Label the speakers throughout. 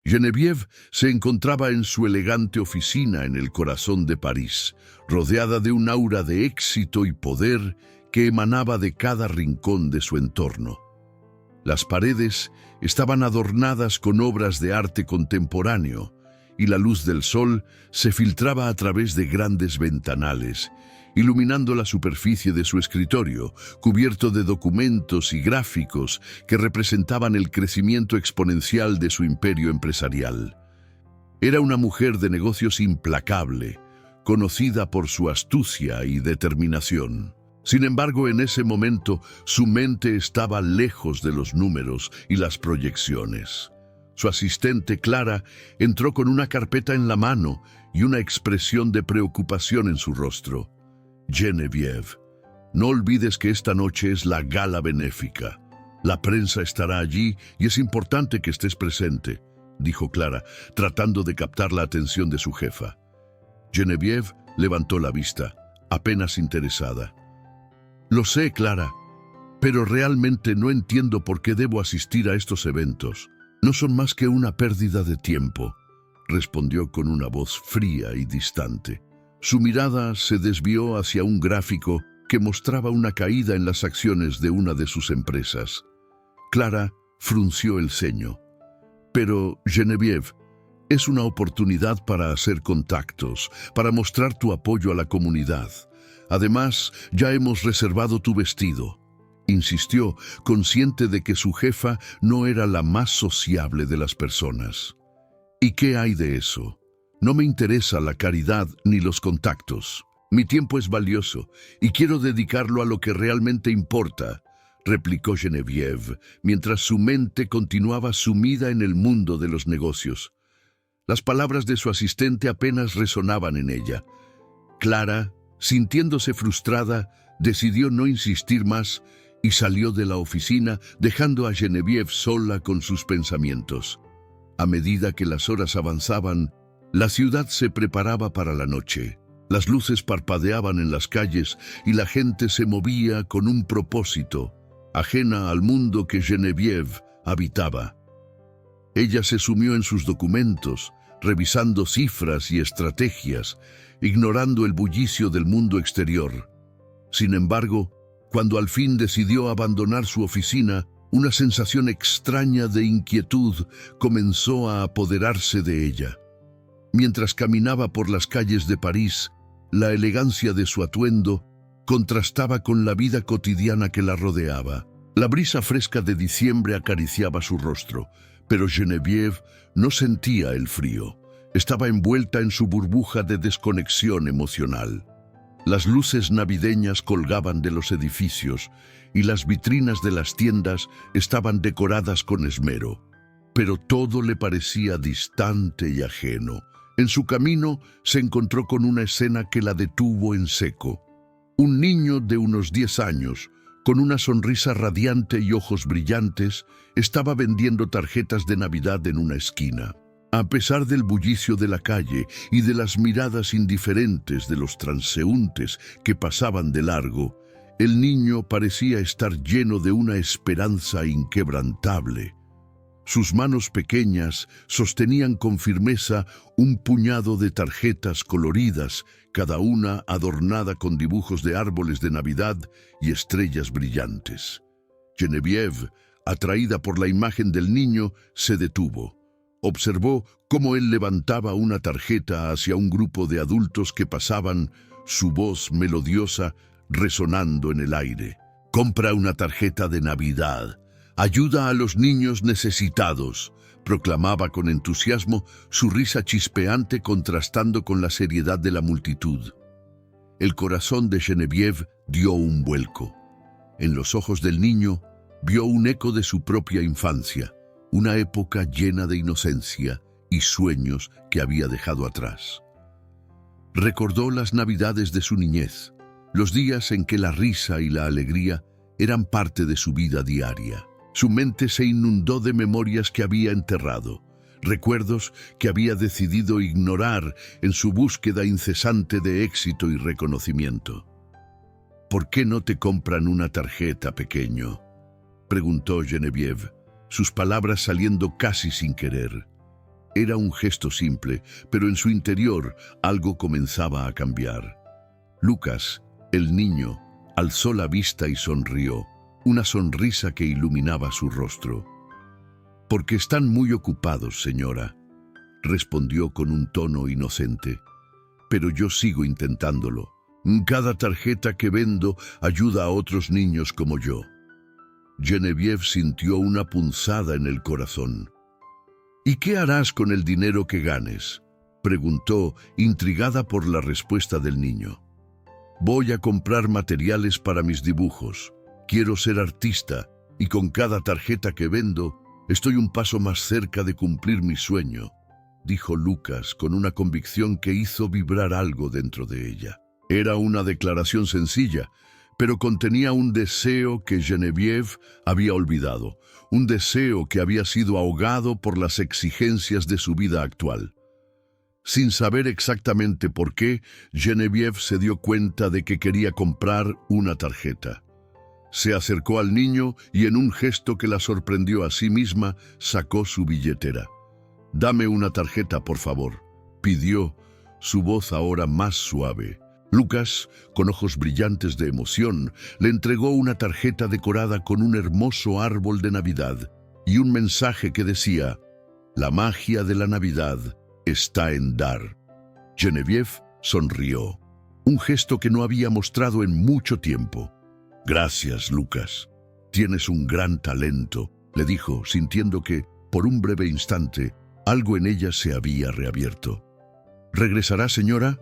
Speaker 1: Geneviève se encontraba en su elegante oficina en el corazón de París, rodeada de un aura de éxito y poder que emanaba de cada rincón de su entorno. Las paredes estaban adornadas con obras de arte contemporáneo, y la luz del sol se filtraba a través de grandes ventanales, iluminando la superficie de su escritorio, cubierto de documentos y gráficos que representaban el crecimiento exponencial de su imperio empresarial. Era una mujer de negocios implacable, conocida por su astucia y determinación. Sin embargo, en ese momento, su mente estaba lejos de los números y las proyecciones. Su asistente, Clara, entró con una carpeta en la mano y una expresión de preocupación en su rostro. Geneviève, no olvides que esta noche es la gala benéfica. La prensa estará allí y es importante que estés presente, dijo Clara, tratando de captar la atención de su jefa. Geneviève levantó la vista, apenas interesada. Lo sé, Clara, pero realmente no entiendo por qué debo asistir a estos eventos. No son más que una pérdida de tiempo, respondió con una voz fría y distante. Su mirada se desvió hacia un gráfico que mostraba una caída en las acciones de una de sus empresas. Clara frunció el ceño. Pero, Geneviève, es una oportunidad para hacer contactos, para mostrar tu apoyo a la comunidad. Además, ya hemos reservado tu vestido, insistió, consciente de que su jefa no era la más sociable de las personas. ¿Y qué hay de eso? No me interesa la caridad ni los contactos. Mi tiempo es valioso y quiero dedicarlo a lo que realmente importa, replicó Geneviève, mientras su mente continuaba sumida en el mundo de los negocios. Las palabras de su asistente apenas resonaban en ella. Clara, sintiéndose frustrada, decidió no insistir más y salió de la oficina, dejando a Geneviève sola con sus pensamientos. A medida que las horas avanzaban, la ciudad se preparaba para la noche. Las luces parpadeaban en las calles y la gente se movía con un propósito, ajena al mundo que Geneviève habitaba. Ella se sumió en sus documentos, revisando cifras y estrategias, ignorando el bullicio del mundo exterior. Sin embargo, cuando al fin decidió abandonar su oficina, una sensación extraña de inquietud comenzó a apoderarse de ella. Mientras caminaba por las calles de París, la elegancia de su atuendo contrastaba con la vida cotidiana que la rodeaba. La brisa fresca de diciembre acariciaba su rostro, pero Geneviève no sentía el frío. Estaba envuelta en su burbuja de desconexión emocional. Las luces navideñas colgaban de los edificios y las vitrinas de las tiendas estaban decoradas con esmero, pero todo le parecía distante y ajeno. En su camino se encontró con una escena que la detuvo en seco. Un niño de unos 10 años, con una sonrisa radiante y ojos brillantes, estaba vendiendo tarjetas de Navidad en una esquina. A pesar del bullicio de la calle y de las miradas indiferentes de los transeúntes que pasaban de largo, el niño parecía estar lleno de una esperanza inquebrantable. Sus manos pequeñas sostenían con firmeza un puñado de tarjetas coloridas, cada una adornada con dibujos de árboles de Navidad y estrellas brillantes. Geneviève, atraída por la imagen del niño, se detuvo. Observó cómo él levantaba una tarjeta hacia un grupo de adultos que pasaban, su voz melodiosa resonando en el aire. «Compra una tarjeta de Navidad. Ayuda a los niños necesitados», proclamaba con entusiasmo, su risa chispeante contrastando con la seriedad de la multitud. El corazón de Geneviève dio un vuelco. En los ojos del niño vio un eco de su propia infancia, una época llena de inocencia y sueños que había dejado atrás. Recordó las navidades de su niñez, los días en que la risa y la alegría eran parte de su vida diaria. Su mente se inundó de memorias que había enterrado, recuerdos que había decidido ignorar en su búsqueda incesante de éxito y reconocimiento. «¿Por qué no te compran una tarjeta, pequeño?», preguntó Geneviève, sus palabras saliendo casi sin querer. Era un gesto simple, pero en su interior algo comenzaba a cambiar. Lucas, el niño, alzó la vista y sonrió, una sonrisa que iluminaba su rostro. «Porque están muy ocupados, señora», respondió con un tono inocente. «Pero yo sigo intentándolo. Cada tarjeta que vendo ayuda a otros niños como yo». Genevieve sintió una punzada en el corazón. «¿Y qué harás con el dinero que ganes?», preguntó, intrigada por la respuesta del niño. «Voy a comprar materiales para mis dibujos. Quiero ser artista y con cada tarjeta que vendo estoy un paso más cerca de cumplir mi sueño», dijo Lucas con una convicción que hizo vibrar algo dentro de ella. Era una declaración sencilla, pero contenía un deseo que Genevieve había olvidado, un deseo que había sido ahogado por las exigencias de su vida actual. Sin saber exactamente por qué, Genevieve se dio cuenta de que quería comprar una tarjeta. Se acercó al niño y en un gesto que la sorprendió a sí misma, sacó su billetera. «Dame una tarjeta, por favor», pidió, su voz ahora más suave. Lucas, con ojos brillantes de emoción, le entregó una tarjeta decorada con un hermoso árbol de Navidad y un mensaje que decía: «La magia de la Navidad está en dar». Genevieve sonrió, un gesto que no había mostrado en mucho tiempo. «Gracias, Lucas. Tienes un gran talento», le dijo, sintiendo que, por un breve instante, algo en ella se había reabierto. «¿Regresará, señora?»,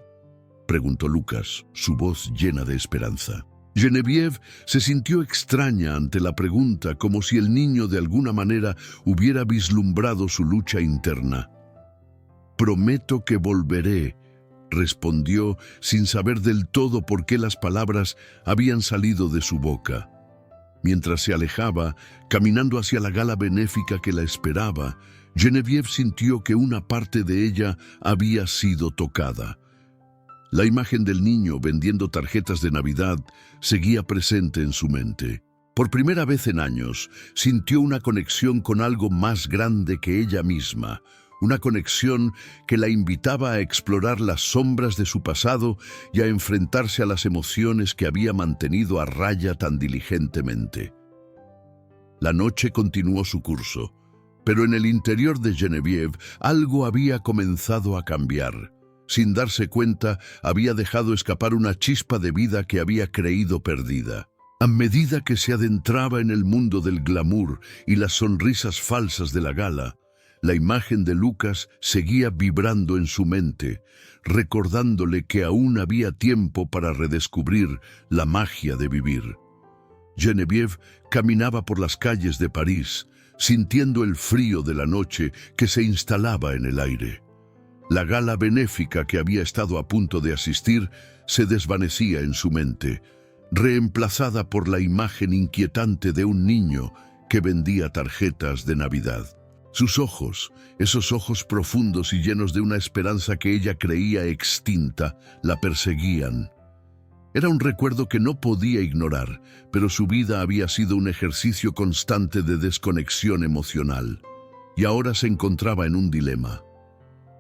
Speaker 1: preguntó Lucas, su voz llena de esperanza. Genevieve se sintió extraña ante la pregunta, como si el niño de alguna manera hubiera vislumbrado su lucha interna. «Prometo que volveré», respondió, sin saber del todo por qué las palabras habían salido de su boca. Mientras se alejaba, caminando hacia la gala benéfica que la esperaba, Genevieve sintió que una parte de ella había sido tocada. La imagen del niño vendiendo tarjetas de Navidad seguía presente en su mente. Por primera vez en años, sintió una conexión con algo más grande que ella misma, una conexión que la invitaba a explorar las sombras de su pasado y a enfrentarse a las emociones que había mantenido a raya tan diligentemente. La noche continuó su curso, pero en el interior de Genevieve algo había comenzado a cambiar. Sin darse cuenta, había dejado escapar una chispa de vida que había creído perdida. A medida que se adentraba en el mundo del glamour y las sonrisas falsas de la gala, la imagen de Lucas seguía vibrando en su mente, recordándole que aún había tiempo para redescubrir la magia de vivir. Genevieve caminaba por las calles de París, sintiendo el frío de la noche que se instalaba en el aire. La gala benéfica que había estado a punto de asistir se desvanecía en su mente, reemplazada por la imagen inquietante de un niño que vendía tarjetas de Navidad. Sus ojos, esos ojos profundos y llenos de una esperanza que ella creía extinta, la perseguían. Era un recuerdo que no podía ignorar, pero su vida había sido un ejercicio constante de desconexión emocional, y ahora se encontraba en un dilema.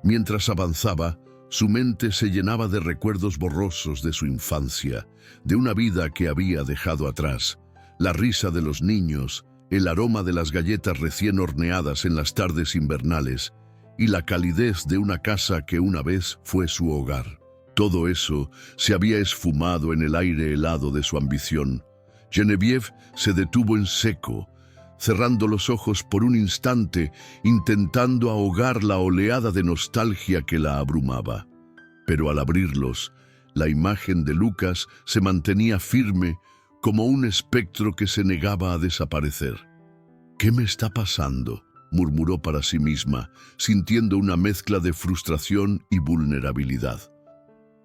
Speaker 1: Mientras avanzaba, su mente se llenaba de recuerdos borrosos de su infancia, de una vida que había dejado atrás, la risa de los niños, el aroma de las galletas recién horneadas en las tardes invernales y la calidez de una casa que una vez fue su hogar. Todo eso se había esfumado en el aire helado de su ambición. Genevieve se detuvo en seco, cerrando los ojos por un instante, intentando ahogar la oleada de nostalgia que la abrumaba. Pero al abrirlos, la imagen de Lucas se mantenía firme como un espectro que se negaba a desaparecer. «¿Qué me está pasando?», murmuró para sí misma, sintiendo una mezcla de frustración y vulnerabilidad.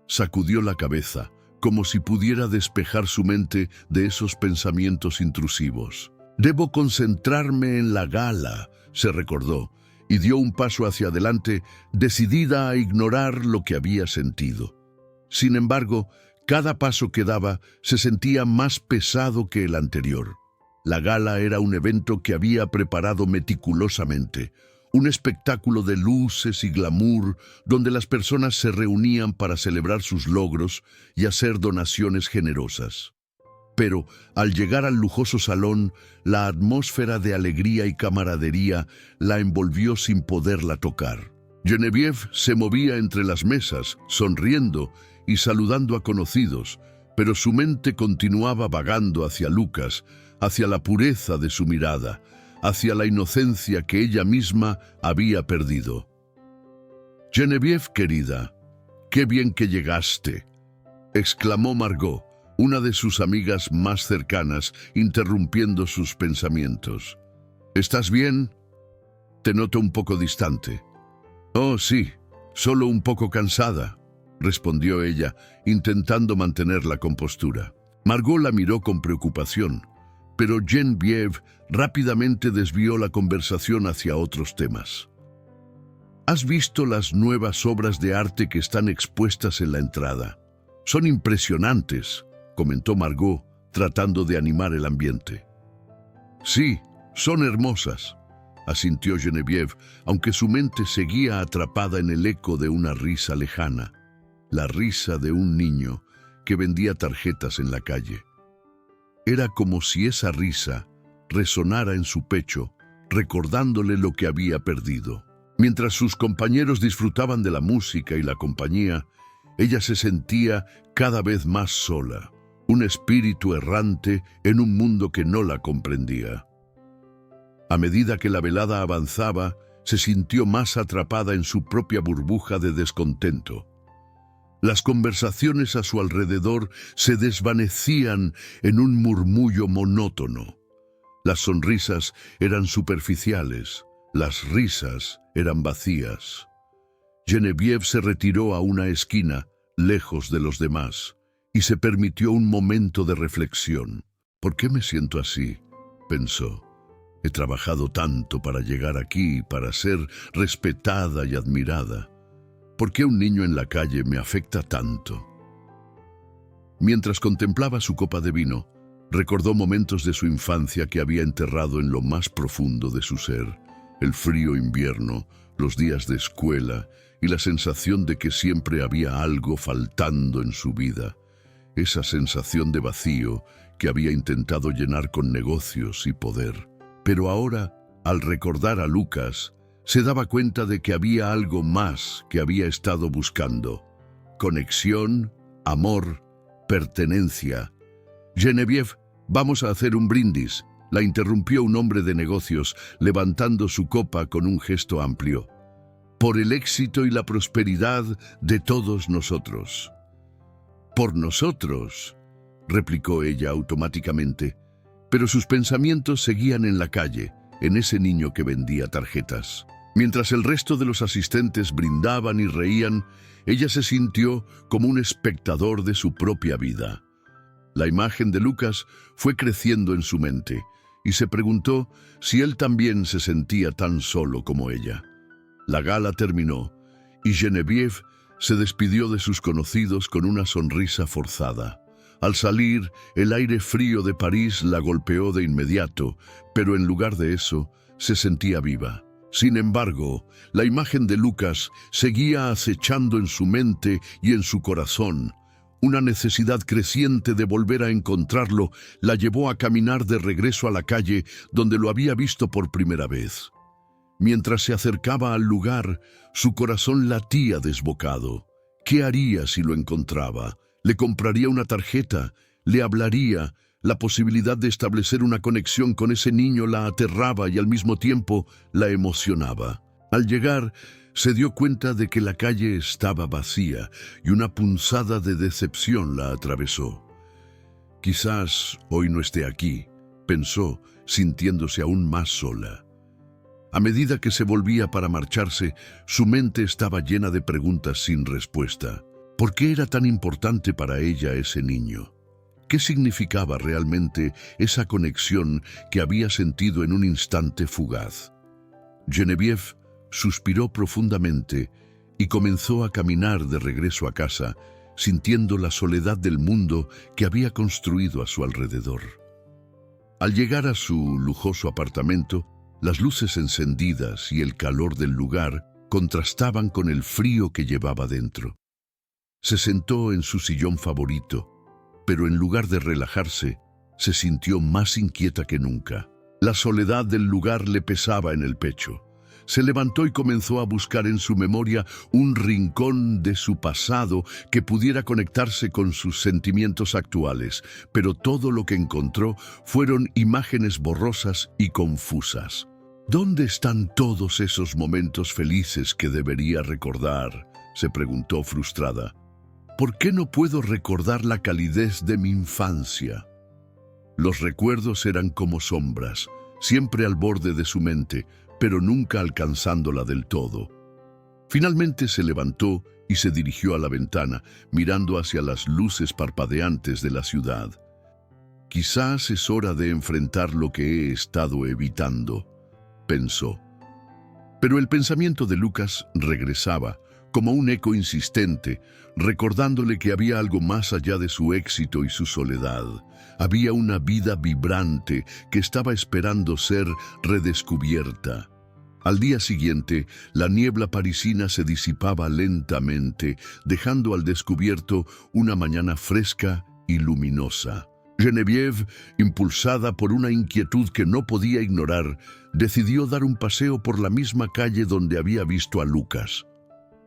Speaker 1: Sacudió la cabeza, como si pudiera despejar su mente de esos pensamientos intrusivos. «Debo concentrarme en la gala», se recordó, y dio un paso hacia adelante, decidida a ignorar lo que había sentido. Sin embargo, cada paso que daba se sentía más pesado que el anterior. La gala era un evento que había preparado meticulosamente, un espectáculo de luces y glamour donde las personas se reunían para celebrar sus logros y hacer donaciones generosas. Pero al llegar al lujoso salón, la atmósfera de alegría y camaradería la envolvió sin poderla tocar. Genevieve se movía entre las mesas, sonriendo y saludando a conocidos, pero su mente continuaba vagando hacia Lucas, hacia la pureza de su mirada, hacia la inocencia que ella misma había perdido. «Genevieve, querida, qué bien que llegaste», exclamó Margot, una de sus amigas más cercanas, interrumpiendo sus pensamientos. «¿Estás bien? Te noto un poco distante». «Oh, sí, solo un poco cansada», respondió ella, intentando mantener la compostura. Margot la miró con preocupación, pero Genevieve rápidamente desvió la conversación hacia otros temas. «¿Has visto las nuevas obras de arte que están expuestas en la entrada? Son impresionantes», comentó Margot, tratando de animar el ambiente. «Sí, son hermosas», asintió Genevieve, aunque su mente seguía atrapada en el eco de una risa lejana, la risa de un niño que vendía tarjetas en la calle. Era como si esa risa resonara en su pecho, recordándole lo que había perdido. Mientras sus compañeros disfrutaban de la música y la compañía, ella se sentía cada vez más sola, un espíritu errante en un mundo que no la comprendía. A medida que la velada avanzaba, se sintió más atrapada en su propia burbuja de descontento. Las conversaciones a su alrededor se desvanecían en un murmullo monótono. Las sonrisas eran superficiales, las risas eran vacías. Genevieve se retiró a una esquina, lejos de los demás, y se permitió un momento de reflexión. «¿Por qué me siento así?», pensó. «He trabajado tanto para llegar aquí, para ser respetada y admirada. ¿Por qué un niño en la calle me afecta tanto?». Mientras contemplaba su copa de vino, recordó momentos de su infancia que había enterrado en lo más profundo de su ser: el frío invierno, los días de escuela y la sensación de que siempre había algo faltando en su vida. Esa sensación de vacío que había intentado llenar con negocios y poder. Pero ahora, al recordar a Lucas, se daba cuenta de que había algo más que había estado buscando: conexión, amor, pertenencia. «Genevieve, vamos a hacer un brindis», la interrumpió un hombre de negocios, levantando su copa con un gesto amplio. «Por el éxito y la prosperidad de todos nosotros». «¿Por nosotros?», replicó ella automáticamente, pero sus pensamientos seguían en la calle, en ese niño que vendía tarjetas. Mientras el resto de los asistentes brindaban y reían, ella se sintió como un espectador de su propia vida. La imagen de Lucas fue creciendo en su mente, y se preguntó si él también se sentía tan solo como ella. La gala terminó, y Genevieve se despidió de sus conocidos con una sonrisa forzada. Al salir, el aire frío de París la golpeó de inmediato, pero en lugar de eso, se sentía viva. Sin embargo, la imagen de Lucas seguía acechando en su mente y en su corazón. Una necesidad creciente de volver a encontrarlo la llevó a caminar de regreso a la calle donde lo había visto por primera vez. Mientras se acercaba al lugar, su corazón latía desbocado. ¿Qué haría si lo encontraba? ¿Le compraría una tarjeta? ¿Le hablaría? La posibilidad de establecer una conexión con ese niño la aterraba y al mismo tiempo la emocionaba. Al llegar, se dio cuenta de que la calle estaba vacía y una punzada de decepción la atravesó. «Quizás hoy no esté aquí», pensó, sintiéndose aún más sola. A medida que se volvía para marcharse, su mente estaba llena de preguntas sin respuesta. ¿Por qué era tan importante para ella ese niño? ¿Qué significaba realmente esa conexión que había sentido en un instante fugaz? Genevieve suspiró profundamente y comenzó a caminar de regreso a casa, sintiendo la soledad del mundo que había construido a su alrededor. Al llegar a su lujoso apartamento, Las luces encendidas y el calor del lugar contrastaban con el frío que llevaba dentro. Se sentó en su sillón favorito, pero en lugar de relajarse, se sintió más inquieta que nunca. La soledad del lugar le pesaba en el pecho. Se levantó y comenzó a buscar en su memoria un rincón de su pasado que pudiera conectarse con sus sentimientos actuales, pero todo lo que encontró fueron imágenes borrosas y confusas. ¿Dónde están todos esos momentos felices que debería recordar?, se preguntó frustrada. ¿Por qué no puedo recordar la calidez de mi infancia? Los recuerdos eran como sombras, siempre al borde de su mente, pero nunca alcanzándola del todo. Finalmente se levantó y se dirigió a la ventana, mirando hacia las luces parpadeantes de la ciudad. Quizás es hora de enfrentar lo que he estado evitando, pensó. Pero el pensamiento de Lucas regresaba, como un eco insistente, recordándole que había algo más allá de su éxito y su soledad. Había una vida vibrante que estaba esperando ser redescubierta. Al día siguiente, la niebla parisina se disipaba lentamente, dejando al descubierto una mañana fresca y luminosa. Geneviève, impulsada por una inquietud que no podía ignorar, decidió dar un paseo por la misma calle donde había visto a Lucas.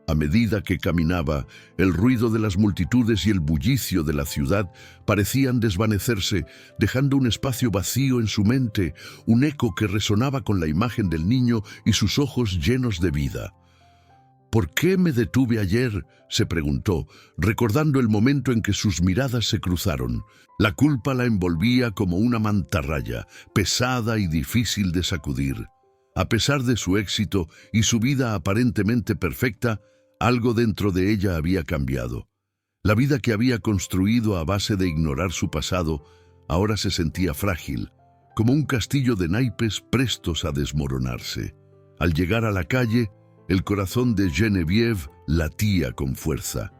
Speaker 1: A medida que caminaba, el ruido de las multitudes y el bullicio de la ciudad parecían desvanecerse, dejando un espacio vacío en su mente, un eco que resonaba con la imagen del niño y sus ojos llenos de vida. ¿Por qué me detuve ayer?, se preguntó, recordando el momento en que sus miradas se cruzaron. La culpa la envolvía como una mantarraya, pesada y difícil de sacudir. A pesar de su éxito y su vida aparentemente perfecta, algo dentro de ella había cambiado. La vida que había construido a base de ignorar su pasado ahora se sentía frágil, como un castillo de naipes prestos a desmoronarse. Al llegar a la calle, el corazón de Geneviève latía con fuerza.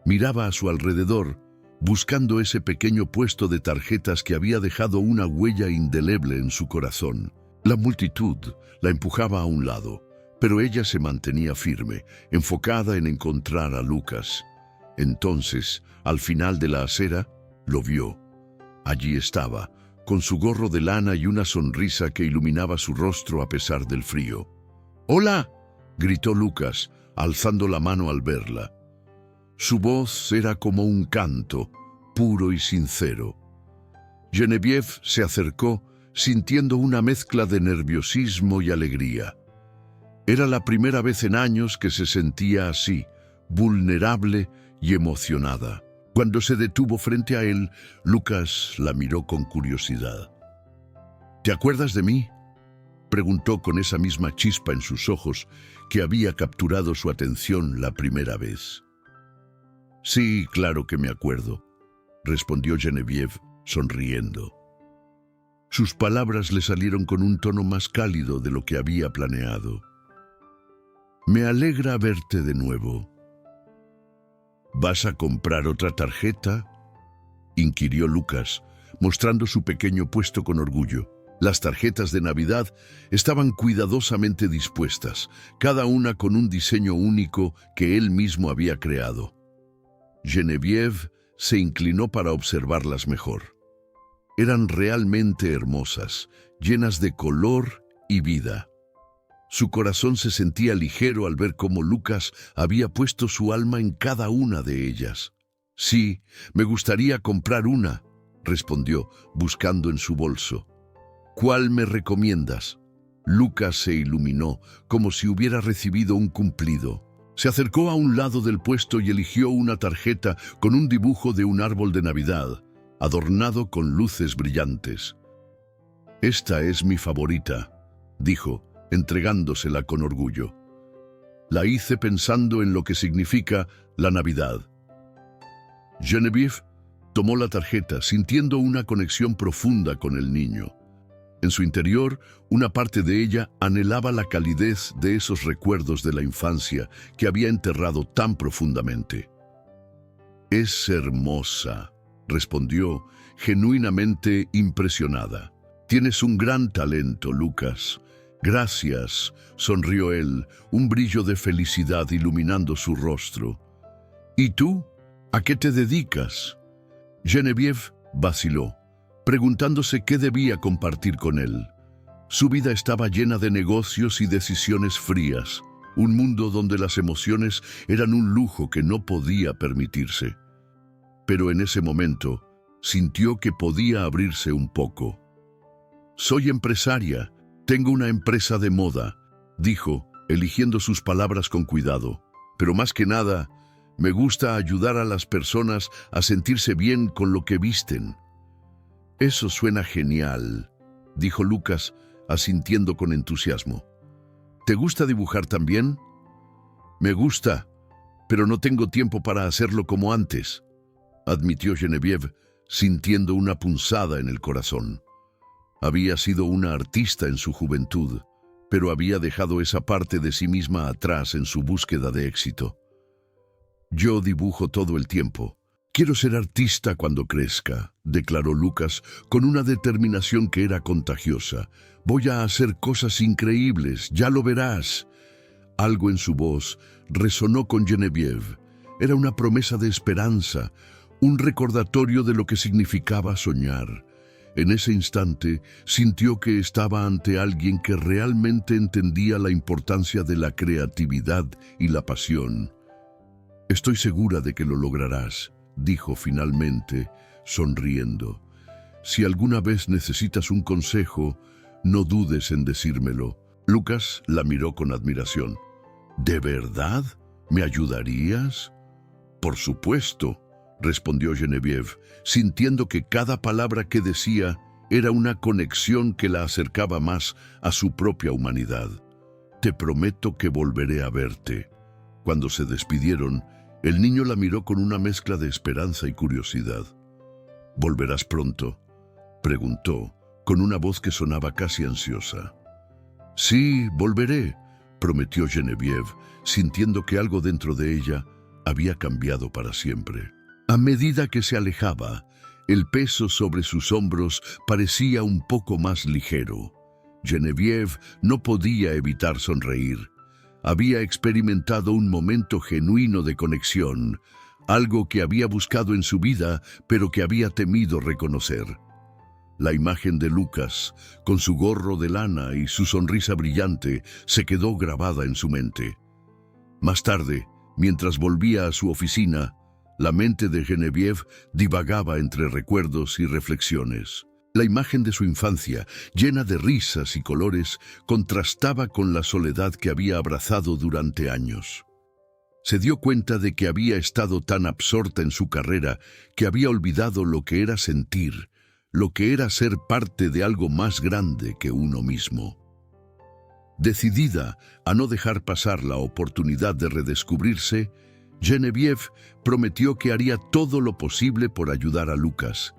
Speaker 1: Miraba a su alrededor, buscando ese pequeño puesto de tarjetas que había dejado una huella indeleble en su corazón. La multitud la empujaba a un lado, pero ella se mantenía firme, enfocada en encontrar a Lucas. Entonces, al final de la acera, lo vio. Allí estaba, con su gorro de lana y una sonrisa que iluminaba su rostro a pesar del frío. «¡Hola!», gritó Lucas, alzando la mano al verla. Su voz era como un canto, puro y sincero. Geneviève se acercó, sintiendo una mezcla de nerviosismo y alegría. Era la primera vez en años que se sentía así, vulnerable y emocionada. Cuando se detuvo frente a él, Lucas la miró con curiosidad. «¿Te acuerdas de mí?», preguntó con esa misma chispa en sus ojos que había capturado su atención la primera vez. «Sí, claro que me acuerdo», respondió Geneviève, sonriendo. Sus palabras le salieron con un tono más cálido de lo que había planeado. «Me alegra verte de nuevo». «¿Vas a comprar otra tarjeta?», inquirió Lucas, mostrando su pequeño puesto con orgullo. Las tarjetas de Navidad estaban cuidadosamente dispuestas, cada una con un diseño único que él mismo había creado. Geneviève se inclinó para observarlas mejor. Eran realmente hermosas, llenas de color y vida. Su corazón se sentía ligero al ver cómo Lucas había puesto su alma en cada una de ellas. «Sí, me gustaría comprar una», respondió, buscando en su bolso. «¿Cuál me recomiendas?». Lucas se iluminó, como si hubiera recibido un cumplido. Se acercó a un lado del puesto y eligió una tarjeta con un dibujo de un árbol de Navidad, adornado con luces brillantes. «Esta es mi favorita», dijo, entregándosela con orgullo. «La hice pensando en lo que significa la Navidad». Geneviève tomó la tarjeta, sintiendo una conexión profunda con el niño. En su interior, una parte de ella anhelaba la calidez de esos recuerdos de la infancia que había enterrado tan profundamente. «Es hermosa», respondió, genuinamente impresionada. «Tienes un gran talento, Lucas. Gracias, sonrió él, un brillo de felicidad iluminando su rostro. ¿Y tú? ¿A qué te dedicas? Genevieve vaciló, preguntándose qué debía compartir con él. Su vida estaba llena de negocios y decisiones frías, un mundo donde las emociones eran un lujo que no podía permitirse. Pero en ese momento, sintió que podía abrirse un poco. Soy empresaria, tengo una empresa de moda, dijo, eligiendo sus palabras con cuidado. Pero más que nada, me gusta ayudar a las personas a sentirse bien con lo que visten. Eso suena genial, dijo Lucas, asintiendo con entusiasmo. ¿Te gusta dibujar también? Me gusta, pero no tengo tiempo para hacerlo como antes, admitió Genevieve, sintiendo una punzada en el corazón. Había sido una artista en su juventud, pero había dejado esa parte de sí misma atrás en su búsqueda de éxito. Yo dibujo todo el tiempo. Quiero ser artista cuando crezca, declaró Lucas con una determinación que era contagiosa. Voy a hacer cosas increíbles, ya lo verás. Algo en su voz resonó con Genevieve. Era una promesa de esperanza, un recordatorio de lo que significaba soñar. En ese instante sintió que estaba ante alguien que realmente entendía la importancia de la creatividad y la pasión. Estoy segura de que lo lograrás, dijo finalmente, sonriendo. Si alguna vez necesitas un consejo, no dudes en decírmelo. Lucas la miró con admiración. ¿De verdad? ¿Me ayudarías? Por supuesto, respondió Genevieve, sintiendo que cada palabra que decía era una conexión que la acercaba más a su propia humanidad. Te prometo que volveré a verte. Cuando se despidieron, el niño la miró con una mezcla de esperanza y curiosidad. ¿Volverás pronto?, preguntó, con una voz que sonaba casi ansiosa. Sí, volveré, prometió Genevieve, sintiendo que algo dentro de ella había cambiado para siempre. A medida que se alejaba, el peso sobre sus hombros parecía un poco más ligero. Genevieve no podía evitar sonreír. Había experimentado un momento genuino de conexión, algo que había buscado en su vida, pero que había temido reconocer. La imagen de Lucas, con su gorro de lana y su sonrisa brillante, se quedó grabada en su mente. Más tarde, mientras volvía a su oficina, la mente de Genevieve divagaba entre recuerdos y reflexiones. La imagen de su infancia, llena de risas y colores, contrastaba con la soledad que había abrazado durante años. Se dio cuenta de que había estado tan absorta en su carrera que había olvidado lo que era sentir, lo que era ser parte de algo más grande que uno mismo. Decidida a no dejar pasar la oportunidad de redescubrirse, Genevieve prometió que haría todo lo posible por ayudar a Lucas.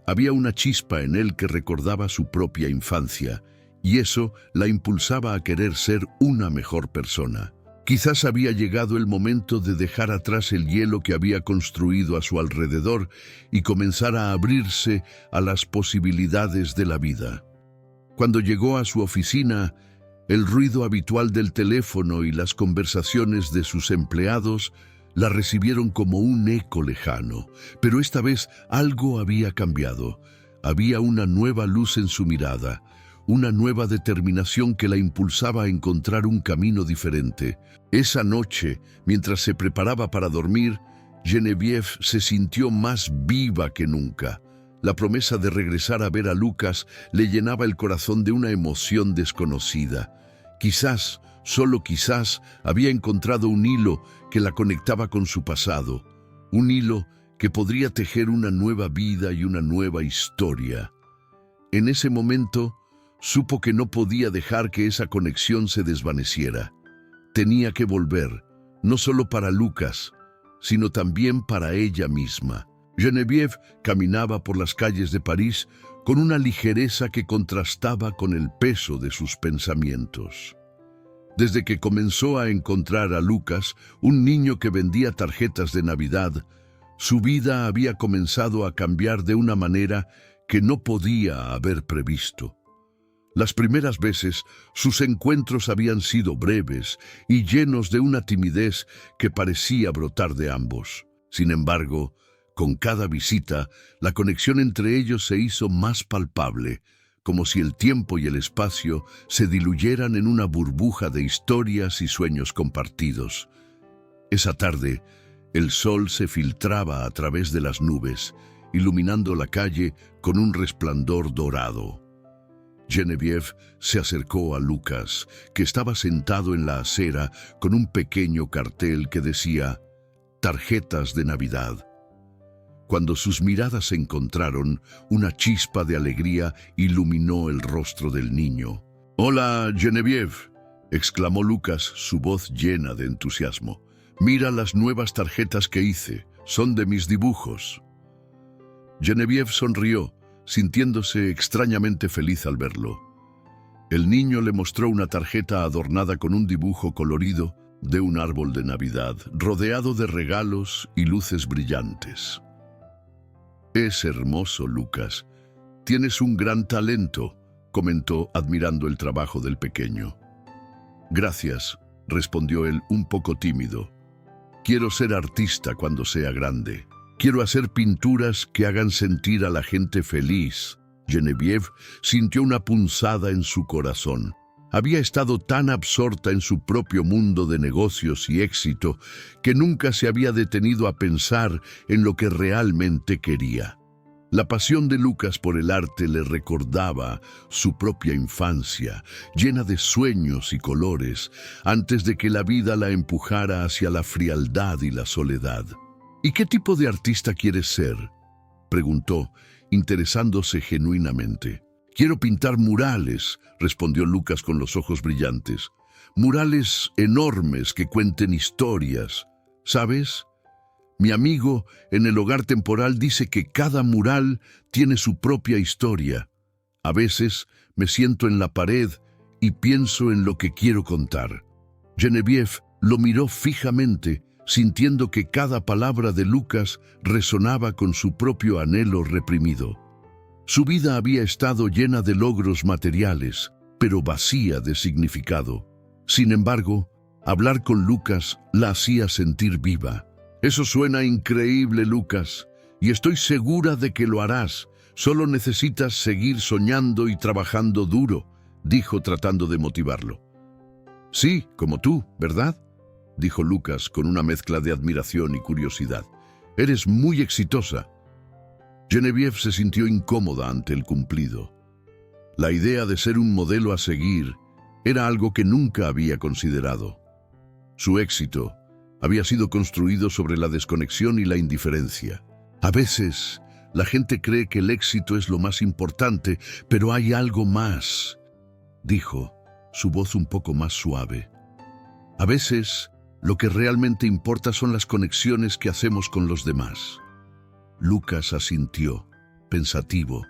Speaker 1: Había una chispa en él que recordaba su propia infancia, y eso la impulsaba a querer ser una mejor persona. Quizás había llegado el momento de dejar atrás el hielo que había construido a su alrededor y comenzar a abrirse a las posibilidades de la vida. Cuando llegó a su oficina, el ruido habitual del teléfono y las conversaciones de sus empleados la recibieron como un eco lejano, pero esta vez algo había cambiado. Había una nueva luz en su mirada, una nueva determinación que la impulsaba a encontrar un camino diferente. Esa noche, mientras se preparaba para dormir, Genevieve se sintió más viva que nunca. La promesa de regresar a ver a Lucas le llenaba el corazón de una emoción desconocida. Quizás, solo quizás, había encontrado un hilo que la conectaba con su pasado, un hilo que podría tejer una nueva vida y una nueva historia. En ese momento, supo que no podía dejar que esa conexión se desvaneciera. Tenía que volver, no solo para Lucas, sino también para ella misma. Genevieve caminaba por las calles de París con una ligereza que contrastaba con el peso de sus pensamientos. Desde que comenzó a encontrar a Lucas, un niño que vendía tarjetas de Navidad, su vida había comenzado a cambiar de una manera que no podía haber previsto. Las primeras veces sus encuentros habían sido breves y llenos de una timidez que parecía brotar de ambos. Sin embargo, con cada visita, la conexión entre ellos se hizo más palpable, como si el tiempo y el espacio se diluyeran en una burbuja de historias y sueños compartidos. Esa tarde, el sol se filtraba a través de las nubes, iluminando la calle con un resplandor dorado. Genevieve se acercó a Lucas, que estaba sentado en la acera con un pequeño cartel que decía «Tarjetas de Navidad». Cuando sus miradas se encontraron, una chispa de alegría iluminó el rostro del niño. «Hola, Genevieve», exclamó Lucas, su voz llena de entusiasmo. «Mira las nuevas tarjetas que hice, son de mis dibujos». Genevieve sonrió, sintiéndose extrañamente feliz al verlo. El niño le mostró una tarjeta adornada con un dibujo colorido de un árbol de Navidad, rodeado de regalos y luces brillantes. «Es hermoso, Lucas. Tienes un gran talento», comentó admirando el trabajo del pequeño. «Gracias», respondió él un poco tímido. «Quiero ser artista cuando sea grande. Quiero hacer pinturas que hagan sentir a la gente feliz». Genevieve sintió una punzada en su corazón. Había estado tan absorta en su propio mundo de negocios y éxito que nunca se había detenido a pensar en lo que realmente quería. La pasión de Lucas por el arte le recordaba su propia infancia, llena de sueños y colores, antes de que la vida la empujara hacia la frialdad y la soledad. «¿Y qué tipo de artista quieres ser?», preguntó, interesándose genuinamente. «Quiero pintar murales», respondió Lucas con los ojos brillantes. «Murales enormes que cuenten historias. ¿Sabes? Mi amigo en el hogar temporal dice que cada mural tiene su propia historia. A veces me siento en la pared y pienso en lo que quiero contar». Genevieve lo miró fijamente, sintiendo que cada palabra de Lucas resonaba con su propio anhelo reprimido. Su vida había estado llena de logros materiales, pero vacía de significado. Sin embargo, hablar con Lucas la hacía sentir viva. «Eso suena increíble, Lucas, y estoy segura de que lo harás. Solo necesitas seguir soñando y trabajando duro», dijo tratando de motivarlo. «Sí, como tú, ¿verdad?», dijo Lucas con una mezcla de admiración y curiosidad. «Eres muy exitosa». Genevieve se sintió incómoda ante el cumplido. La idea de ser un modelo a seguir era algo que nunca había considerado. Su éxito había sido construido sobre la desconexión y la indiferencia. A veces, la gente cree que el éxito es lo más importante, pero hay algo más, dijo, su voz un poco más suave. A veces, lo que realmente importa son las conexiones que hacemos con los demás. Lucas asintió, pensativo,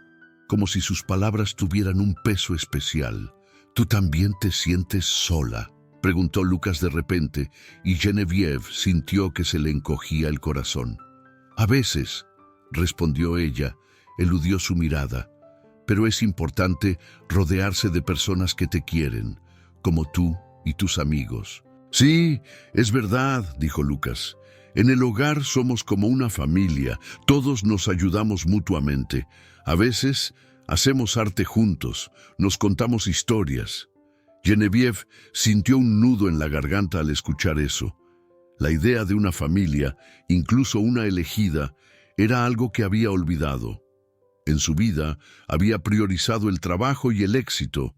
Speaker 1: como si sus palabras tuvieran un peso especial. «¿Tú también te sientes sola?», preguntó Lucas de repente, y Genevieve sintió que se le encogía el corazón. «A veces», respondió ella, eludió su mirada, «pero es importante rodearse de personas que te quieren, como tú y tus amigos». «Sí, es verdad», dijo Lucas. «En el hogar somos como una familia, todos nos ayudamos mutuamente. A veces hacemos arte juntos, nos contamos historias». Genevieve sintió un nudo en la garganta al escuchar eso. La idea de una familia, incluso una elegida, era algo que había olvidado. En su vida había priorizado el trabajo y el éxito,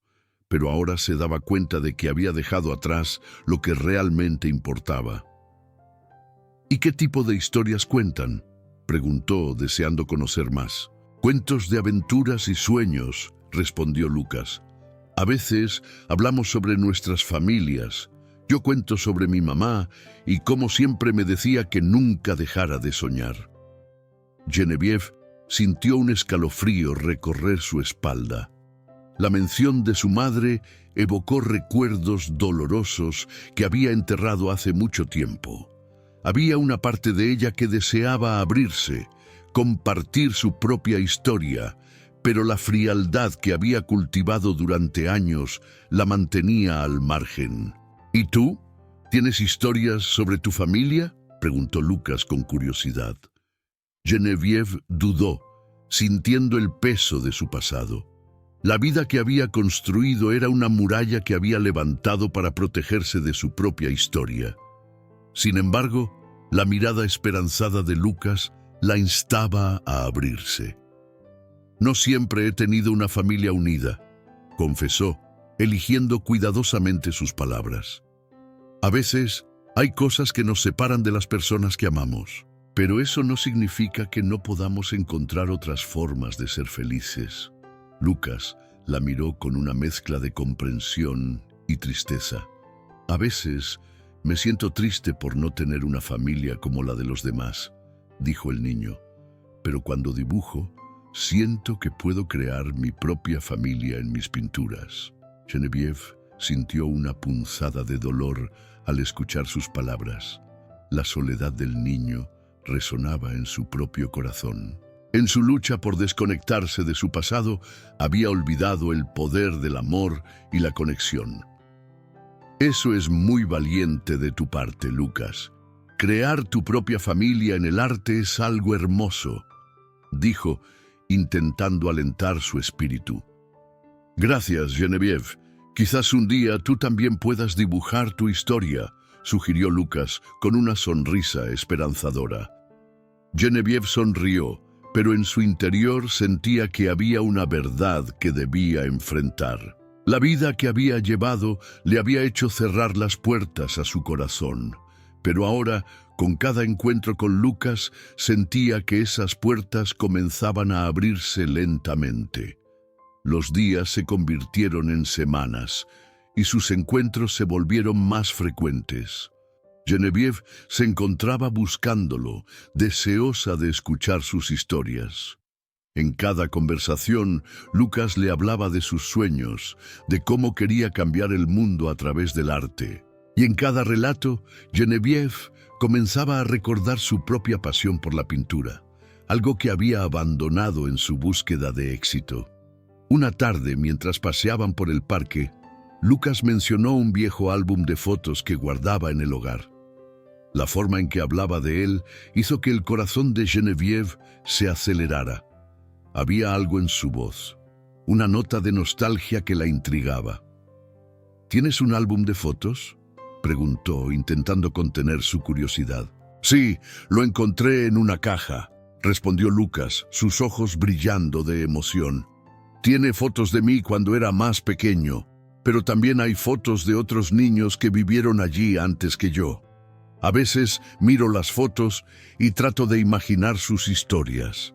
Speaker 1: pero ahora se daba cuenta de que había dejado atrás lo que realmente importaba. «¿Y qué tipo de historias cuentan?», preguntó, deseando conocer más. «Cuentos de aventuras y sueños», respondió Lucas. «A veces hablamos sobre nuestras familias. Yo cuento sobre mi mamá y cómo siempre me decía que nunca dejara de soñar». Genevieve sintió un escalofrío recorrer su espalda. La mención de su madre evocó recuerdos dolorosos que había enterrado hace mucho tiempo. Había una parte de ella que deseaba abrirse, compartir su propia historia, pero la frialdad que había cultivado durante años la mantenía al margen. ¿Y tú? ¿Tienes historias sobre tu familia?, preguntó Lucas con curiosidad. Genevieve dudó, sintiendo el peso de su pasado. La vida que había construido era una muralla que había levantado para protegerse de su propia historia. Sin embargo, la mirada esperanzada de Lucas la instaba a abrirse. «No siempre he tenido una familia unida», confesó, eligiendo cuidadosamente sus palabras. «A veces hay cosas que nos separan de las personas que amamos, pero eso no significa que no podamos encontrar otras formas de ser felices». Lucas la miró con una mezcla de comprensión y tristeza. «A veces me siento triste por no tener una familia como la de los demás», dijo el niño, «pero cuando dibujo, siento que puedo crear mi propia familia en mis pinturas». Genevieve sintió una punzada de dolor al escuchar sus palabras. La soledad del niño resonaba en su propio corazón. En su lucha por desconectarse de su pasado, había olvidado el poder del amor y la conexión. «Eso es muy valiente de tu parte, Lucas. Crear tu propia familia en el arte es algo hermoso», dijo, intentando alentar su espíritu. «Gracias, Genevieve. Quizás un día tú también puedas dibujar tu historia», sugirió Lucas con una sonrisa esperanzadora. Genevieve sonrió, pero en su interior sentía que había una verdad que debía enfrentar. La vida que había llevado le había hecho cerrar las puertas a su corazón, pero ahora, con cada encuentro con Lucas, sentía que esas puertas comenzaban a abrirse lentamente. Los días se convirtieron en semanas, y sus encuentros se volvieron más frecuentes. Genevieve se encontraba buscándolo, deseosa de escuchar sus historias. En cada conversación, Lucas le hablaba de sus sueños, de cómo quería cambiar el mundo a través del arte. Y en cada relato, Genevieve comenzaba a recordar su propia pasión por la pintura, algo que había abandonado en su búsqueda de éxito. Una tarde, mientras paseaban por el parque, Lucas mencionó un viejo álbum de fotos que guardaba en el hogar. La forma en que hablaba de él hizo que el corazón de Genevieve se acelerara. Había algo en su voz, una nota de nostalgia que la intrigaba. «¿Tienes un álbum de fotos?», preguntó, intentando contener su curiosidad. «Sí, lo encontré en una caja», respondió Lucas, sus ojos brillando de emoción. «Tiene fotos de mí cuando era más pequeño, pero también hay fotos de otros niños que vivieron allí antes que yo. A veces miro las fotos y trato de imaginar sus historias».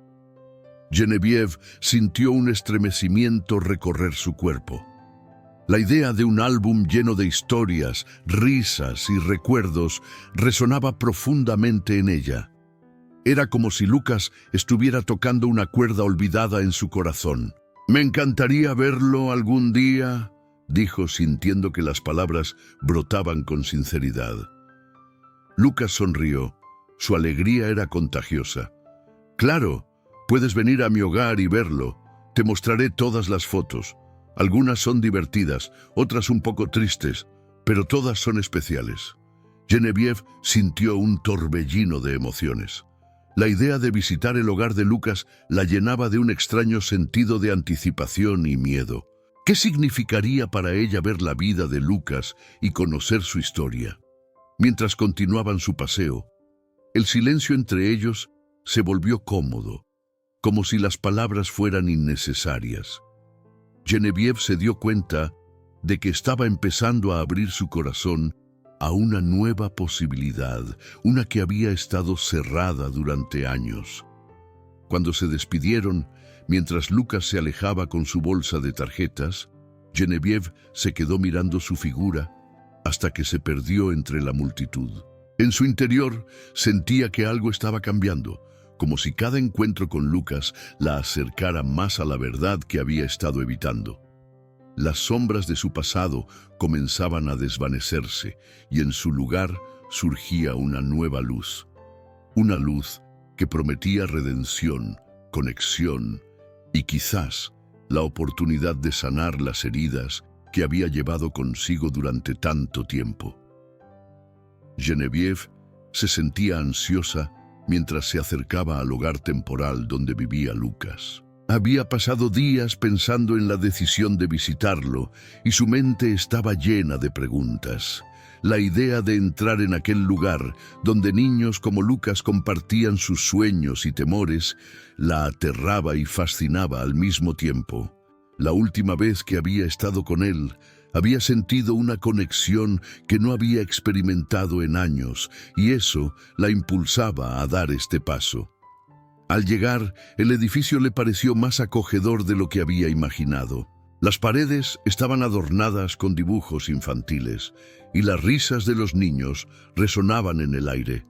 Speaker 1: Genevieve sintió un estremecimiento recorrer su cuerpo. La idea de un álbum lleno de historias, risas y recuerdos resonaba profundamente en ella. Era como si Lucas estuviera tocando una cuerda olvidada en su corazón. «Me encantaría verlo algún día», dijo, sintiendo que las palabras brotaban con sinceridad. Lucas sonrió. Su alegría era contagiosa. «Claro, puedes venir a mi hogar y verlo. Te mostraré todas las fotos. Algunas son divertidas, otras un poco tristes, pero todas son especiales». Genevieve sintió un torbellino de emociones. La idea de visitar el hogar de Lucas la llenaba de un extraño sentido de anticipación y miedo. ¿Qué significaría para ella ver la vida de Lucas y conocer su historia? Mientras continuaban su paseo, el silencio entre ellos se volvió cómodo, como si las palabras fueran innecesarias. Genevieve se dio cuenta de que estaba empezando a abrir su corazón a una nueva posibilidad, una que había estado cerrada durante años. Cuando se despidieron, mientras Lucas se alejaba con su bolsa de tarjetas, Genevieve se quedó mirando su figura hasta que se perdió entre la multitud. En su interior sentía que algo estaba cambiando, como si cada encuentro con Lucas la acercara más a la verdad que había estado evitando. Las sombras de su pasado comenzaban a desvanecerse y en su lugar surgía una nueva luz. Una luz que prometía redención, conexión y quizás la oportunidad de sanar las heridas que había llevado consigo durante tanto tiempo. Genevieve se sentía ansiosa mientras se acercaba al hogar temporal donde vivía Lucas. Había pasado días pensando en la decisión de visitarlo y su mente estaba llena de preguntas. La idea de entrar en aquel lugar donde niños como Lucas compartían sus sueños y temores la aterraba y fascinaba al mismo tiempo. La última vez que había estado con él, había sentido una conexión que no había experimentado en años, y eso la impulsaba a dar este paso. Al llegar, el edificio le pareció más acogedor de lo que había imaginado. Las paredes estaban adornadas con dibujos infantiles, y las risas de los niños resonaban en el aire.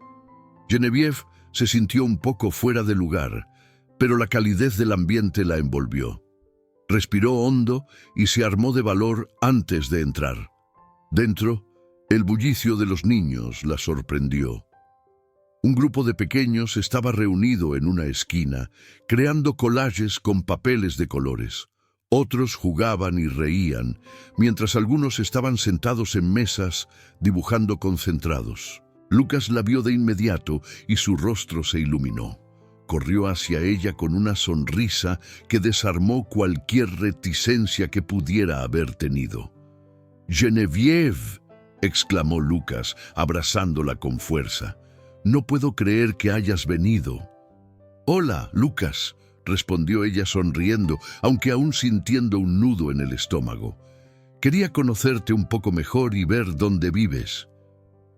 Speaker 1: Genevieve se sintió un poco fuera de lugar, pero la calidez del ambiente la envolvió. Respiró hondo y se armó de valor antes de entrar. Dentro, el bullicio de los niños la sorprendió. Un grupo de pequeños estaba reunido en una esquina, creando collages con papeles de colores. Otros jugaban y reían, mientras algunos estaban sentados en mesas, dibujando concentrados. Lucas la vio de inmediato y su rostro se iluminó. Corrió hacia ella con una sonrisa que desarmó cualquier reticencia que pudiera haber tenido. «Genevieve», exclamó Lucas, abrazándola con fuerza. «No puedo creer que hayas venido». «Hola, Lucas», respondió ella sonriendo, aunque aún sintiendo un nudo en el estómago. «Quería conocerte un poco mejor y ver dónde vives».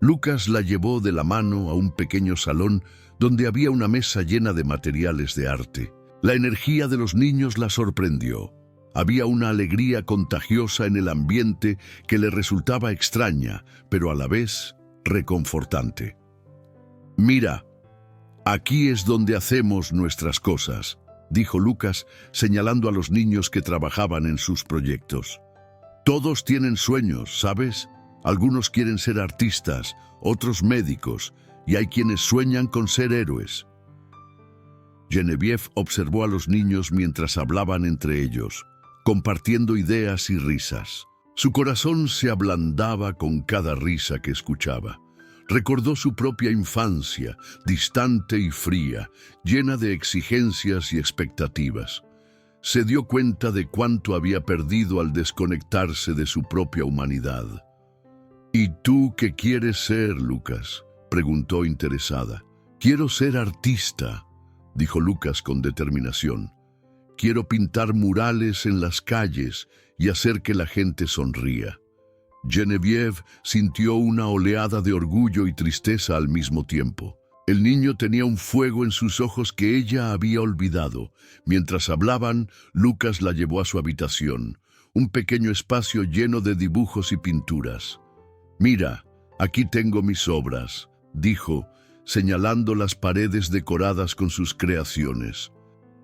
Speaker 1: Lucas la llevó de la mano a un pequeño salón donde había una mesa llena de materiales de arte. La energía de los niños la sorprendió. Había una alegría contagiosa en el ambiente que le resultaba extraña, pero a la vez reconfortante. «Mira, aquí es donde hacemos nuestras cosas», dijo Lucas, señalando a los niños que trabajaban en sus proyectos. «Todos tienen sueños, ¿sabes? Algunos quieren ser artistas, otros médicos, y hay quienes sueñan con ser héroes». Genevieve observó a los niños mientras hablaban entre ellos, compartiendo ideas y risas. Su corazón se ablandaba con cada risa que escuchaba. Recordó su propia infancia, distante y fría, llena de exigencias y expectativas. Se dio cuenta de cuánto había perdido al desconectarse de su propia humanidad. «¿Y tú qué quieres ser, Lucas?», preguntó interesada. «Quiero ser artista», dijo Lucas con determinación. «Quiero pintar murales en las calles y hacer que la gente sonría». Genevieve sintió una oleada de orgullo y tristeza al mismo tiempo. El niño tenía un fuego en sus ojos que ella había olvidado. Mientras hablaban, Lucas la llevó a su habitación, un pequeño espacio lleno de dibujos y pinturas. «Mira, aquí tengo mis obras», dijo, señalando las paredes decoradas con sus creaciones.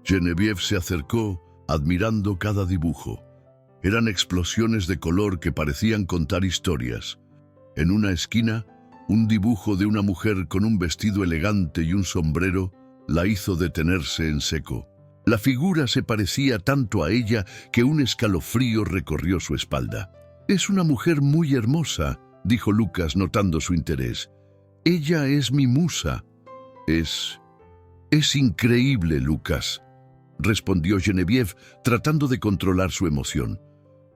Speaker 1: Genevieve se acercó, admirando cada dibujo. Eran explosiones de color que parecían contar historias. En una esquina, un dibujo de una mujer con un vestido elegante y un sombrero la hizo detenerse en seco. La figura se parecía tanto a ella que un escalofrío recorrió su espalda. «Es una mujer muy hermosa», dijo Lucas notando su interés. «Ella es mi musa». Es increíble, Lucas», respondió Genevieve, tratando de controlar su emoción.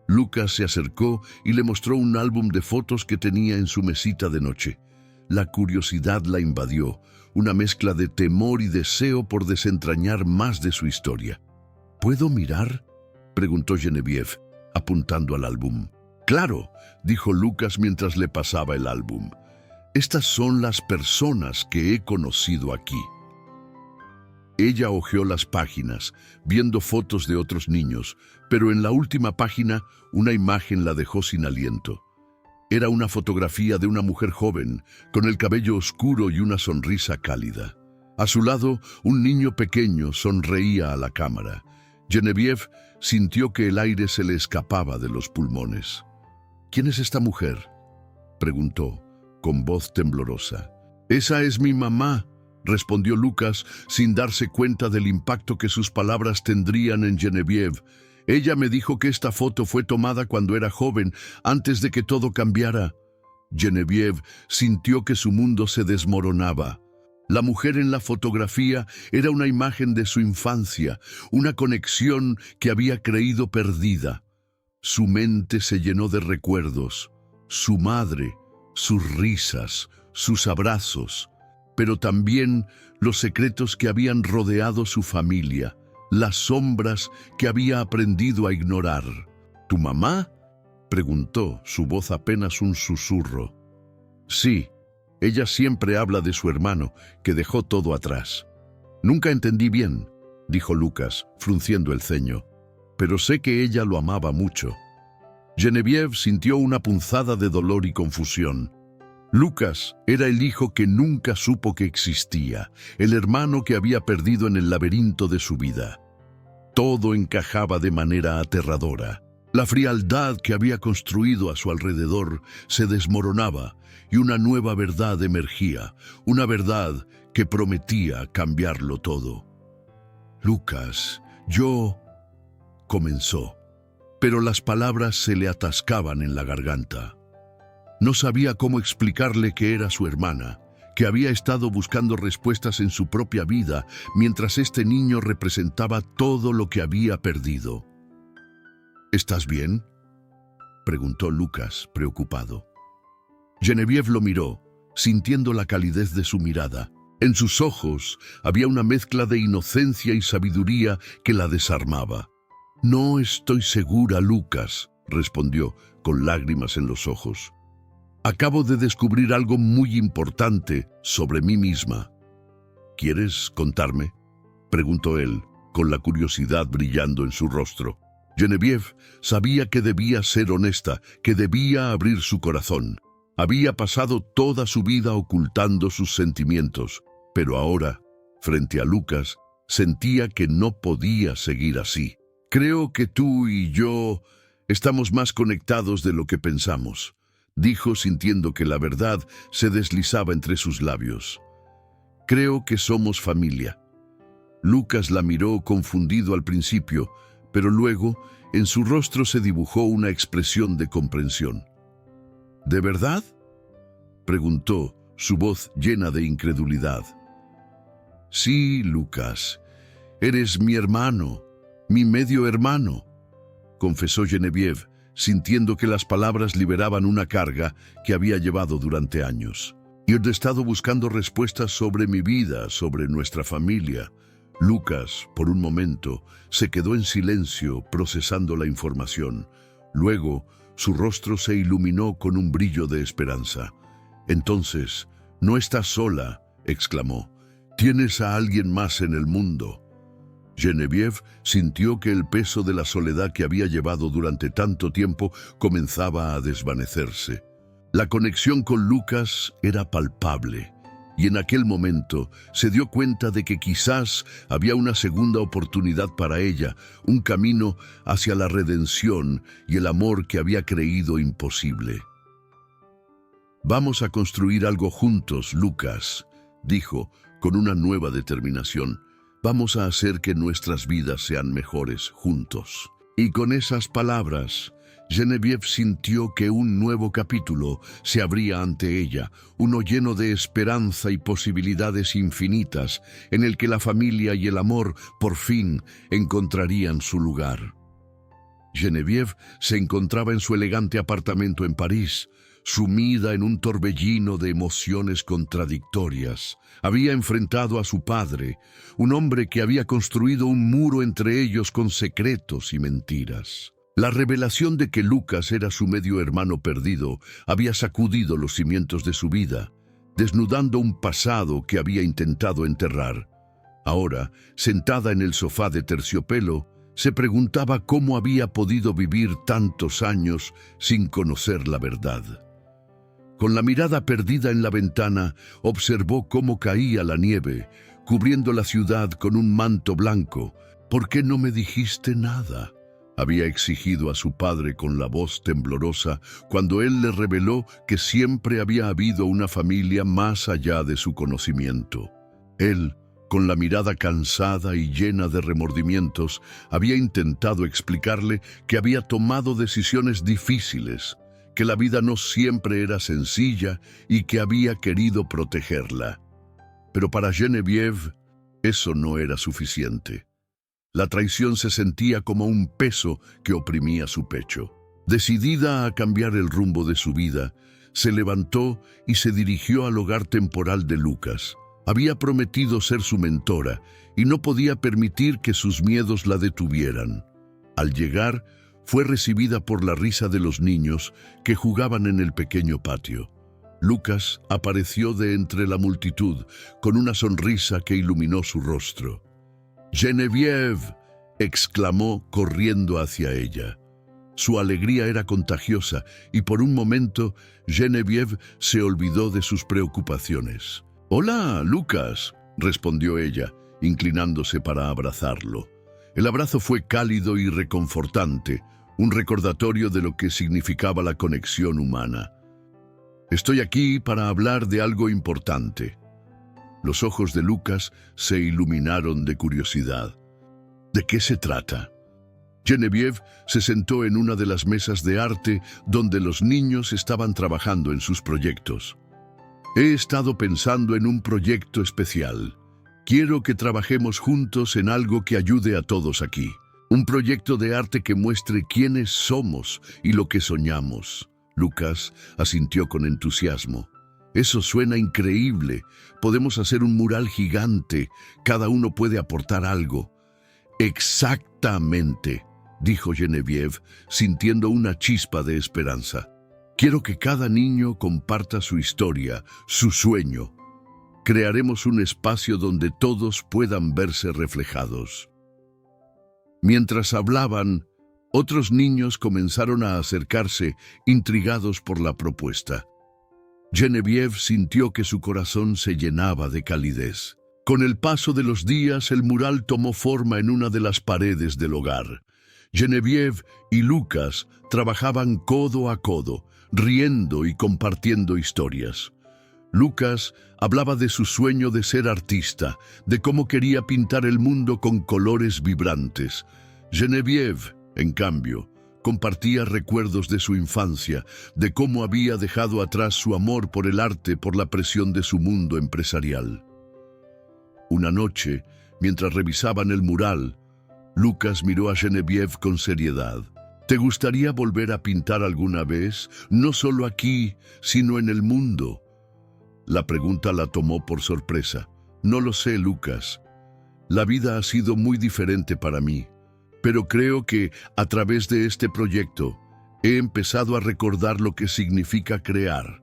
Speaker 1: Lucas se acercó y le mostró un álbum de fotos que tenía en su mesita de noche. La curiosidad la invadió, una mezcla de temor y deseo por desentrañar más de su historia. «¿Puedo mirar?», preguntó Genevieve, apuntando al álbum. «Claro», dijo Lucas mientras le pasaba el álbum. «Estas son las personas que he conocido aquí». Ella hojeó las páginas, viendo fotos de otros niños, pero en la última página una imagen la dejó sin aliento. Era una fotografía de una mujer joven, con el cabello oscuro y una sonrisa cálida. A su lado, un niño pequeño sonreía a la cámara. Genevieve sintió que el aire se le escapaba de los pulmones. «¿Quién es esta mujer?», preguntó, con voz temblorosa. «Esa es mi mamá», respondió Lucas sin darse cuenta del impacto que sus palabras tendrían en Genevieve. Ella me dijo que esta foto fue tomada cuando era joven, antes de que todo cambiara. Genevieve sintió que su mundo se desmoronaba. La mujer en la fotografía era una imagen de su infancia, una conexión que había creído perdida. Su mente se llenó de recuerdos, su madre, sus risas, sus abrazos, pero también los secretos que habían rodeado su familia, las sombras que había aprendido a ignorar. ¿Tu mamá?, preguntó, su voz apenas un susurro. Sí, ella siempre habla de su hermano, que dejó todo atrás. Nunca entendí bien, dijo Lucas, frunciendo el ceño, pero sé que ella lo amaba mucho. Genevieve sintió una punzada de dolor y confusión. Lucas era el hijo que nunca supo que existía, el hermano que había perdido en el laberinto de su vida. Todo encajaba de manera aterradora. La frialdad que había construido a su alrededor se desmoronaba y una nueva verdad emergía, una verdad que prometía cambiarlo todo. Lucas, comenzó, pero las palabras se le atascaban en la garganta. No sabía cómo explicarle que era su hermana, que había estado buscando respuestas en su propia vida mientras este niño representaba todo lo que había perdido. ¿Estás bien?, preguntó Lucas, preocupado. Genevieve lo miró, sintiendo la calidez de su mirada. En sus ojos había una mezcla de inocencia y sabiduría que la desarmaba. No estoy segura, Lucas, respondió, con lágrimas en los ojos. Acabo de descubrir algo muy importante sobre mí misma. ¿Quieres contarme?, preguntó él, con la curiosidad brillando en su rostro. Genevieve sabía que debía ser honesta, que debía abrir su corazón. Había pasado toda su vida ocultando sus sentimientos, pero ahora, frente a Lucas, sentía que no podía seguir así. Creo que tú y yo estamos más conectados de lo que pensamos, dijo sintiendo que la verdad se deslizaba entre sus labios. Creo que somos familia. Lucas la miró confundido al principio, pero luego en su rostro se dibujó una expresión de comprensión. ¿De verdad?, preguntó, su voz llena de incredulidad. Sí, Lucas, eres mi hermano, mi medio hermano, confesó Genevieve, sintiendo que las palabras liberaban una carga que había llevado durante años. Yo he estado buscando respuestas sobre mi vida, sobre nuestra familia. Lucas, por un momento, se quedó en silencio procesando la información. Luego, su rostro se iluminó con un brillo de esperanza. Entonces, «No estás sola», exclamó. «Tienes a alguien más en el mundo». Genevieve sintió que el peso de la soledad que había llevado durante tanto tiempo comenzaba a desvanecerse. La conexión con Lucas era palpable, y en aquel momento se dio cuenta de que quizás había una segunda oportunidad para ella, un camino hacia la redención y el amor que había creído imposible. «Vamos a construir algo juntos, Lucas», dijo con una nueva determinación. «Vamos a hacer que nuestras vidas sean mejores juntos». Y con esas palabras, Genevieve sintió que un nuevo capítulo se abría ante ella, uno lleno de esperanza y posibilidades infinitas, en el que la familia y el amor por fin encontrarían su lugar. Genevieve se encontraba en su elegante apartamento en París, sumida en un torbellino de emociones contradictorias. Había enfrentado a su padre, un hombre que había construido un muro entre ellos con secretos y mentiras. La revelación de que Lucas era su medio hermano perdido había sacudido los cimientos de su vida, desnudando un pasado que había intentado enterrar. Ahora, sentada en el sofá de terciopelo, se preguntaba cómo había podido vivir tantos años sin conocer la verdad. Con la mirada perdida en la ventana, observó cómo caía la nieve, cubriendo la ciudad con un manto blanco. «¿Por qué no me dijiste nada?», había exigido a su padre con la voz temblorosa cuando él le reveló que siempre había habido una familia más allá de su conocimiento. Él, con la mirada cansada y llena de remordimientos, había intentado explicarle que había tomado decisiones difíciles, que la vida no siempre era sencilla y que había querido protegerla. Pero para Geneviève, eso no era suficiente. La traición se sentía como un peso que oprimía su pecho. Decidida a cambiar el rumbo de su vida, se levantó y se dirigió al hogar temporal de Lucas. Había prometido ser su mentora y no podía permitir que sus miedos la detuvieran. Al llegar, fue recibida por la risa de los niños que jugaban en el pequeño patio. Lucas apareció de entre la multitud con una sonrisa que iluminó su rostro. «Geneviève», exclamó corriendo hacia ella. Su alegría era contagiosa y por un momento Geneviève se olvidó de sus preocupaciones. «Hola, Lucas», respondió ella, inclinándose para abrazarlo. El abrazo fue cálido y reconfortante, un recordatorio de lo que significaba la conexión humana. «Estoy aquí para hablar de algo importante». Los ojos de Lucas se iluminaron de curiosidad. «¿De qué se trata?» Geneviève se sentó en una de las mesas de arte donde los niños estaban trabajando en sus proyectos. «He estado pensando en un proyecto especial. Quiero que trabajemos juntos en algo que ayude a todos aquí. Un proyecto de arte que muestre quiénes somos y lo que soñamos». Lucas asintió con entusiasmo. «Eso suena increíble. Podemos hacer un mural gigante. Cada uno puede aportar algo». «Exactamente», dijo Geneviève, sintiendo una chispa de esperanza. «Quiero que cada niño comparta su historia, su sueño. Crearemos un espacio donde todos puedan verse reflejados». Mientras hablaban, otros niños comenzaron a acercarse, intrigados por la propuesta. Geneviève sintió que su corazón se llenaba de calidez. Con el paso de los días, el mural tomó forma en una de las paredes del hogar. Geneviève y Lucas trabajaban codo a codo, riendo y compartiendo historias. Lucas hablaba de su sueño de ser artista, de cómo quería pintar el mundo con colores vibrantes. Geneviève, en cambio, compartía recuerdos de su infancia, de cómo había dejado atrás su amor por el arte por la presión de su mundo empresarial. Una noche, mientras revisaban el mural, Lucas miró a Geneviève con seriedad. «¿Te gustaría volver a pintar alguna vez? No solo aquí, sino en el mundo». La pregunta la tomó por sorpresa. «No lo sé, Lucas. La vida ha sido muy diferente para mí, pero creo que, a través de este proyecto, he empezado a recordar lo que significa crear».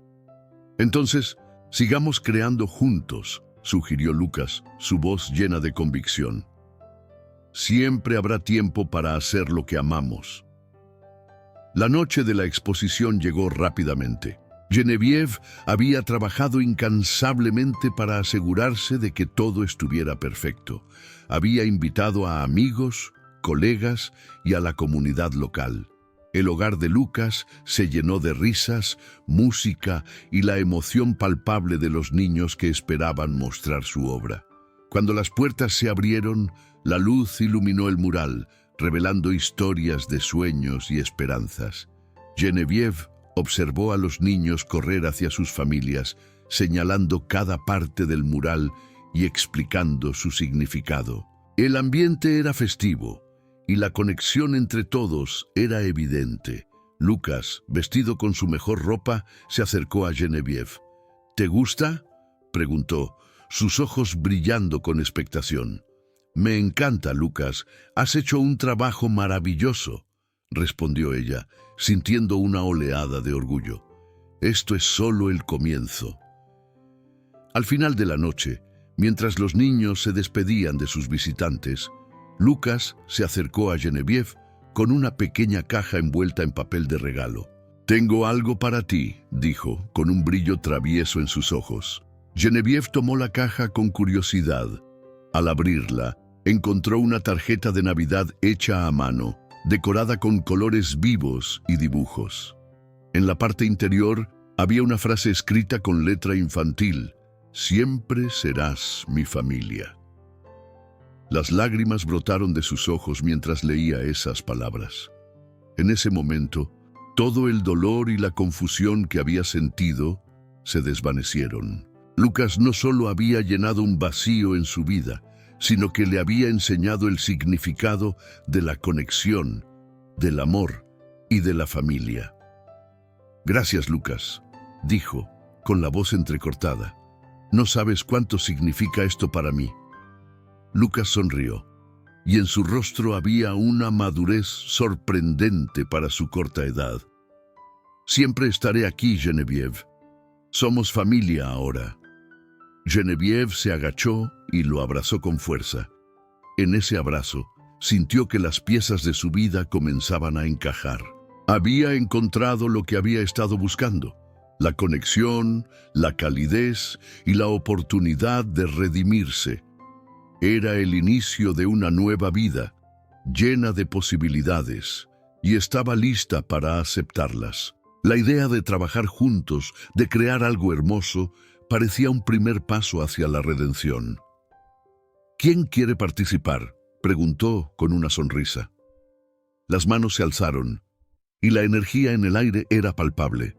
Speaker 1: «Entonces, sigamos creando juntos», sugirió Lucas, su voz llena de convicción. «Siempre habrá tiempo para hacer lo que amamos». La noche de la exposición llegó rápidamente. Geneviève había trabajado incansablemente para asegurarse de que todo estuviera perfecto. Había invitado a amigos, colegas y a la comunidad local. El hogar de Lucas se llenó de risas, música y la emoción palpable de los niños que esperaban mostrar su obra. Cuando las puertas se abrieron, la luz iluminó el mural, revelando historias de sueños y esperanzas. Geneviève observó a los niños correr hacia sus familias, señalando cada parte del mural y explicando su significado. El ambiente era festivo y la conexión entre todos era evidente. Lucas, vestido con su mejor ropa, se acercó a Geneviève. «¿Te gusta?», preguntó, sus ojos brillando con expectación. «Me encanta, Lucas. Has hecho un trabajo maravilloso», respondió ella, sintiendo una oleada de orgullo. «Esto es solo el comienzo». Al final de la noche, mientras los niños se despedían de sus visitantes, Lucas se acercó a Geneviève con una pequeña caja envuelta en papel de regalo. «Tengo algo para ti», dijo, con un brillo travieso en sus ojos. Geneviève tomó la caja con curiosidad. Al abrirla, encontró una tarjeta de Navidad hecha a mano, decorada con colores vivos y dibujos. En la parte interior había una frase escrita con letra infantil: Siempre serás mi familia. Las lágrimas brotaron de sus ojos mientras leía esas palabras. En ese momento, todo el dolor y la confusión que había sentido se desvanecieron. Lucas no solo había llenado un vacío en su vida, sino que le había enseñado el significado de la conexión, del amor y de la familia. «Gracias, Lucas», dijo, con la voz entrecortada. «No sabes cuánto significa esto para mí». Lucas sonrió, y en su rostro había una madurez sorprendente para su corta edad. «Siempre estaré aquí, Genevieve. Somos familia ahora». Genevieve se agachó y lo abrazó con fuerza. En ese abrazo, sintió que las piezas de su vida comenzaban a encajar. Había encontrado lo que había estado buscando: la conexión, la calidez y la oportunidad de redimirse. Era el inicio de una nueva vida, llena de posibilidades, y estaba lista para aceptarlas. La idea de trabajar juntos, de crear algo hermoso, parecía un primer paso hacia la redención. «¿Quién quiere participar?», preguntó con una sonrisa. Las manos se alzaron, y la energía en el aire era palpable.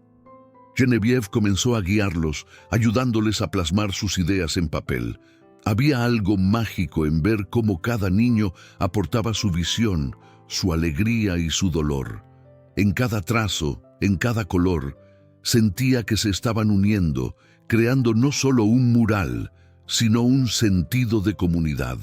Speaker 1: Genevieve comenzó a guiarlos, ayudándoles a plasmar sus ideas en papel. Había algo mágico en ver cómo cada niño aportaba su visión, su alegría y su dolor. En cada trazo, en cada color, sentía que se estaban uniendo, creando no solo un mural, sino un sentido de comunidad.